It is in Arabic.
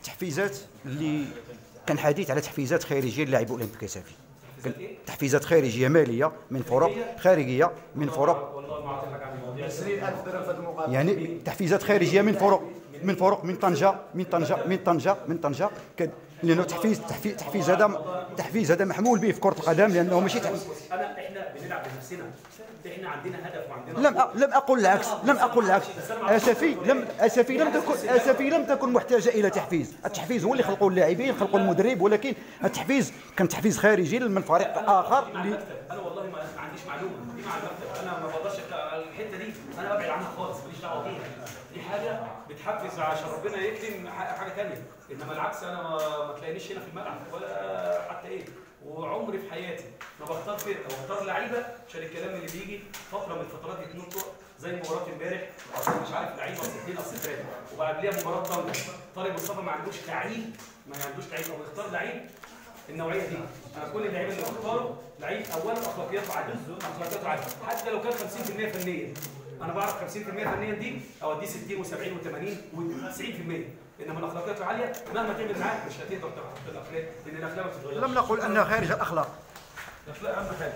تحفيزات اللي كان حديث على تحفيزات خارجيه للاعب اولمبيك صافي، تحفيزات خارجيه ماليه من فرق خارجيه، من فرق، يعني تحفيزات خارجيه من طنجه لانه تحفيز هذا محمول به في كره القدم، لانه ماشي احنا بنلعب بنفسنا، احنا عندنا هدف وعندنا لم اقل العكس اسفي لم تكن محتاجه الى تحفيز. التحفيز هو اللي خلقوا اللاعبين، خلقوا المدرب، ولكن التحفيز كان تحفيز خارجي من فريق اخر. انا والله ما عنديش معلومه دي مع المكتب، انا ما بقدرش الحته دي انا ابعد عنها خالص، ماليش دعوه بيها، دي حاجه بتحفز عشان ربنا يكرم حاجه ثانيه، انما العكس انا ما تلاقينيش هنا في الملعب ولا حتى ايه. وعمري في حياتي ما بختار فرقه واختار لعيبه عشان الكلام اللي بيجي فتره من الفترات يتنطق زي مباراه امبارح، اصل مش عارف لعيبه اصل اثنين اصل ثلاثه، وقبليها مباراه طنجه طارق مصطفى ما عندوش لعيب او يختار لعيب النوعيه دي. انا كل اللعيبه اللي بختاره لعيب اولا اخلاقياته عاليه، حتى لو كان 50% فنيا، انا بعرف 50% فنيا دي اوديه 60 و70 و80 و90%، انما الاخلاقيات عاليه مهما تعمل معاه مش هتقدر تحقق الاخلاق، لان الاخلاق ما بتتغيرش. لم نقل انها خارج الاخلاق، الاخلاق اهم حاجه.